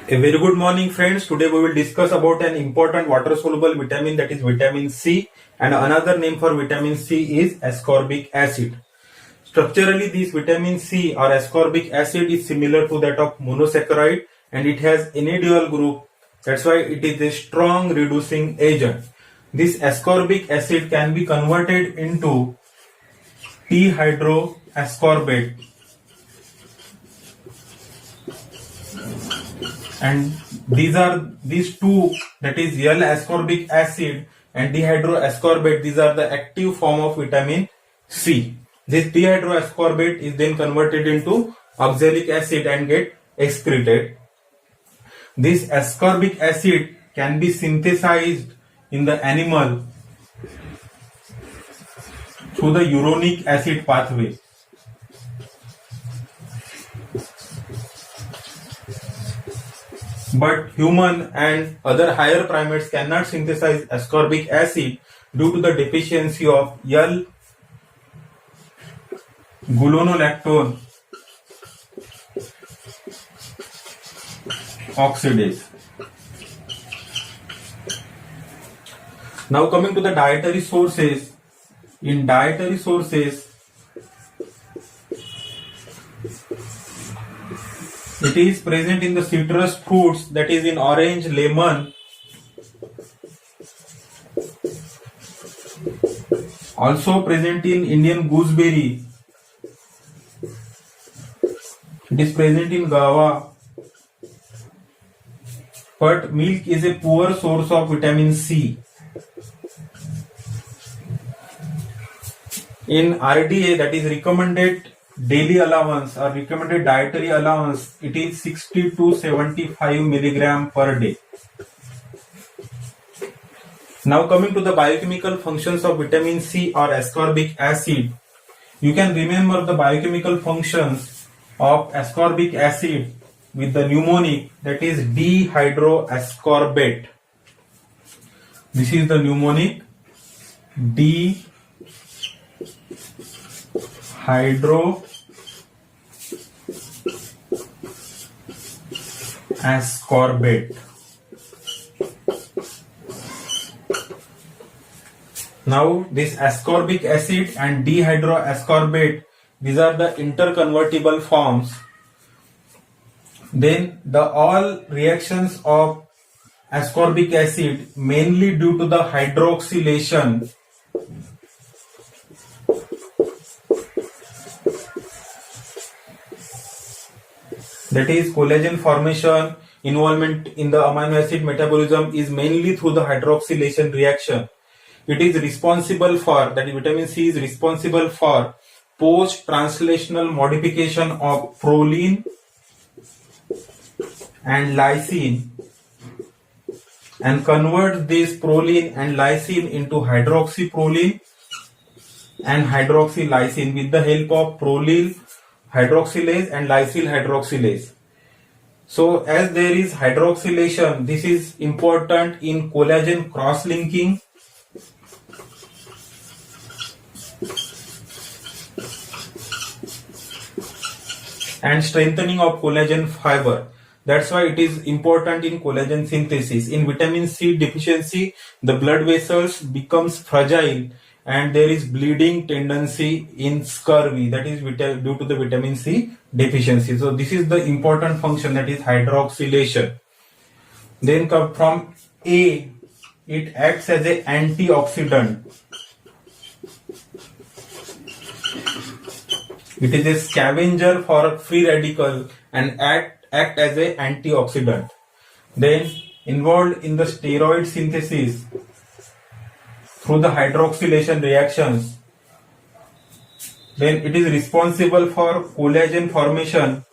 A very good morning, friends. Today we will discuss about an important water soluble vitamin, that is vitamin C, and another name for vitamin C is ascorbic acid. Structurally, this vitamin C or ascorbic acid is similar to that of monosaccharide and it has any dual group. That's why it is a strong reducing agent. This ascorbic acid can be converted into dehydroascorbate, and these two, that is L-ascorbic acid and dehydroascorbate, these are the active form of vitamin C. This dehydroascorbate is then converted into oxalic acid and get excreted. This ascorbic acid can be synthesized in the animal through the uronic acid pathway. But human and other higher primates cannot synthesize ascorbic acid due to the deficiency of L-gulonolactone oxidase. Now coming to the dietary sources. In dietary sources, it is present in the citrus fruits, that is in orange, lemon, also present in Indian gooseberry, it is present in guava, but milk is a poor source of vitamin C. In RDA, that is recommended daily allowance or recommended dietary allowance, it is 60 to 75 milligram per day. Now coming to the biochemical functions of vitamin C or ascorbic acid, you can remember the biochemical functions of ascorbic acid with the mnemonic, that is dehydroascorbate. This is the mnemonic, dehydroascorbate. Now this ascorbic acid and dehydroascorbate, these are the interconvertible forms. Then all reactions of ascorbic acid, mainly due to the hydroxylation, that is collagen formation, involvement in the amino acid metabolism, is mainly through the hydroxylation reaction. It is responsible for, that vitamin C is responsible for post-translational modification of proline and lysine and converts this proline and lysine into hydroxyproline and hydroxylysine with the help of prolyl hydroxylase and lysyl hydroxylase. So as there is hydroxylation, this is important in collagen cross-linking, and strengthening of collagen fiber. That's why it is important in collagen synthesis. In vitamin C deficiency, the blood vessels becomes fragile and there is bleeding tendency in scurvy, that is due to the vitamin C deficiency. So this is the important function, that is hydroxylation. Then come from A, it acts as an antioxidant. It is a scavenger for free radical and act as an antioxidant. Then involved in the steroid synthesis through the hydroxylation reactions. Then it is responsible for collagen formation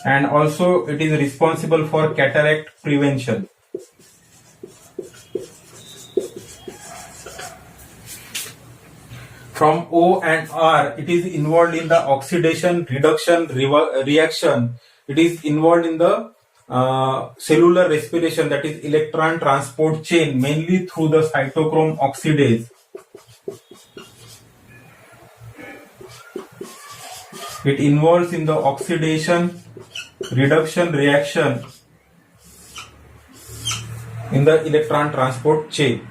and also it is responsible for cataract prevention. From O and R, it is involved in the oxidation reduction reaction. It is involved in the cellular respiration, that is electron transport chain, mainly through the cytochrome oxidase. It involves in the oxidation reduction reaction in the electron transport chain,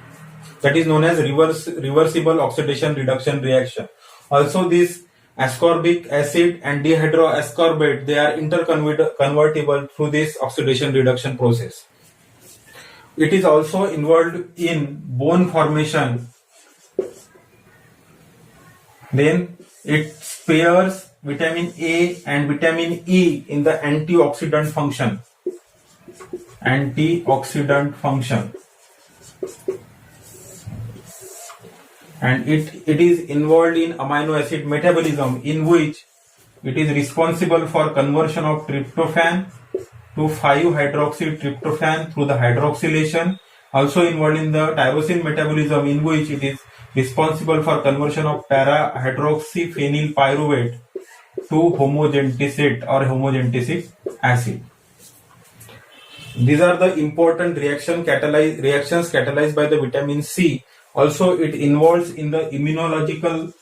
that is known as reversible oxidation reduction reaction. Also, this ascorbic acid and dihydroascorbate, they are interconvertible through this oxidation reduction process. It is also involved in bone formation. Then it spares vitamin A and vitamin E in the antioxidant function. Antioxidant function. And it is involved in amino acid metabolism, in which it is responsible for conversion of tryptophan to 5-hydroxytryptophan through the hydroxylation. Also involved in the tyrosine metabolism, in which it is responsible for conversion of para-hydroxyphenylpyruvate to homogenticate or homogentisic acid. These are the important reactions catalyzed by the vitamin C. Also, it involves in the immunological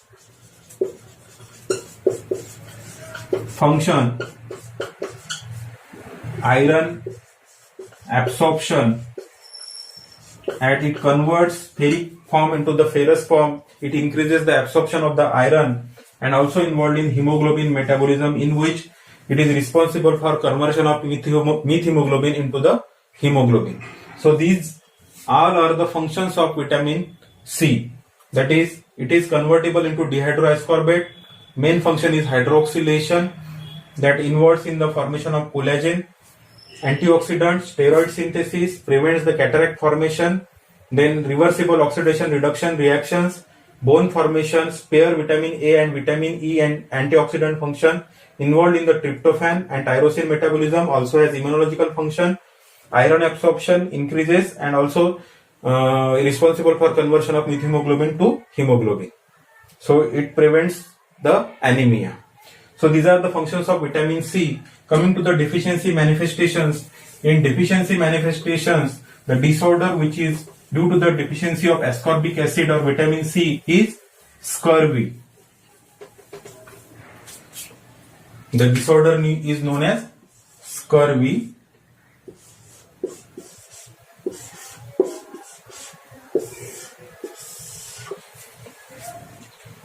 function, iron absorption, and it converts ferric form into the ferrous form. It increases the absorption of the iron, and also involved in hemoglobin metabolism, in which it is responsible for conversion of methemoglobin into the hemoglobin. So these all are the functions of vitamin C. That is, it is convertible into dihydroascorbate. Main function is hydroxylation, that involves in the formation of collagen. Antioxidant, steroid synthesis, prevents the cataract formation. Then reversible oxidation reduction reactions, bone formation, spare vitamin A and vitamin E, and antioxidant function, involved in the tryptophan and tyrosine metabolism. Also has immunological function, iron absorption increases, and also responsible for conversion of methemoglobin to hemoglobin. So it prevents the anemia. So these are the functions of vitamin C. Coming to the deficiency manifestations. In deficiency manifestations, the disorder which is due to the deficiency of ascorbic acid or vitamin C is scurvy. The disorder is known as scurvy.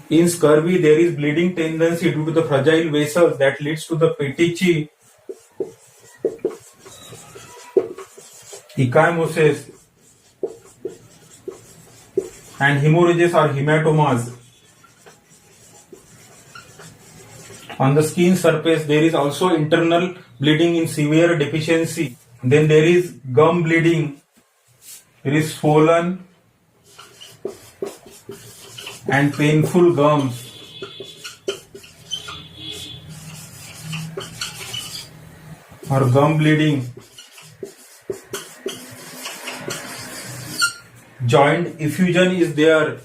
In scurvy, there is bleeding tendency due to the fragile vessels that leads to the petechiae, ecchymosis, and hemorrhages or hematomas. On the skin surface, there is also internal bleeding in severe deficiency. Then there is gum bleeding. There is swollen and painful gums. Or gum bleeding. Joint effusion is there,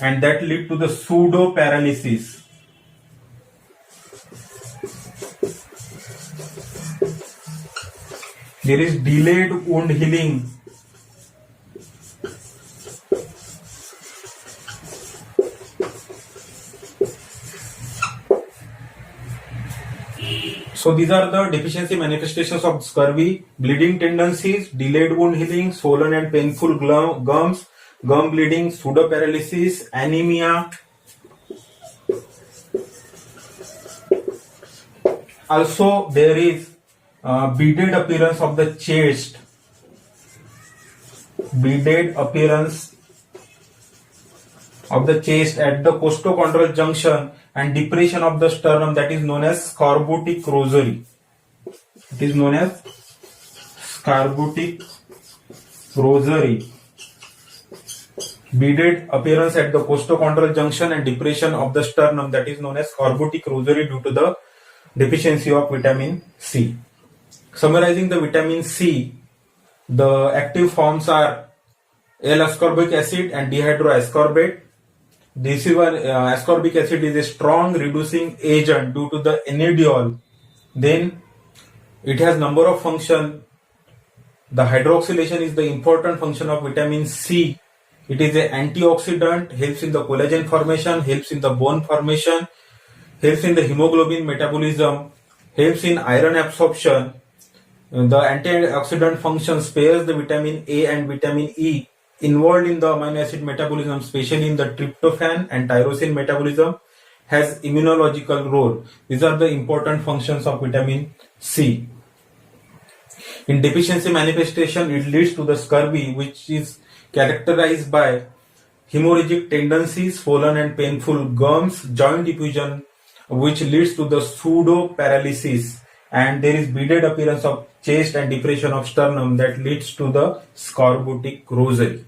and that lead to the pseudo paralysis. There is delayed wound healing. So these are the deficiency manifestations of scurvy: bleeding tendencies, delayed wound healing, swollen and painful gums, gum bleeding, pseudoparalysis, anemia. Also there is beaded appearance of the chest, beaded appearance of the chest at the costochondral junction, and depression of the sternum, that is known as scorbutic rosary. It is known as scorbutic rosary. Beaded appearance at the costochondral junction and depression of the sternum, that is known as scorbutic rosary, due to the deficiency of vitamin C. Summarizing the vitamin C, the active forms are L-ascorbic acid and dihydroascorbate. This is one, ascorbic acid is a strong reducing agent due to the enediol. Then it has number of function. The hydroxylation is the important function of vitamin C. It is an antioxidant, helps in the collagen formation, helps in the bone formation, helps in the hemoglobin metabolism. helps in iron absorption. The antioxidant function spares the vitamin A and vitamin E involved in the amino acid metabolism, especially in the tryptophan and tyrosine metabolism, has immunological role. These are the important functions of vitamin C. In deficiency manifestation, it leads to the scurvy, which is characterized by hemorrhagic tendencies, swollen and painful gums, joint effusion, which leads to the pseudo paralysis, and there is beaded appearance of chest and depression of sternum that leads to the scorbutic rosary.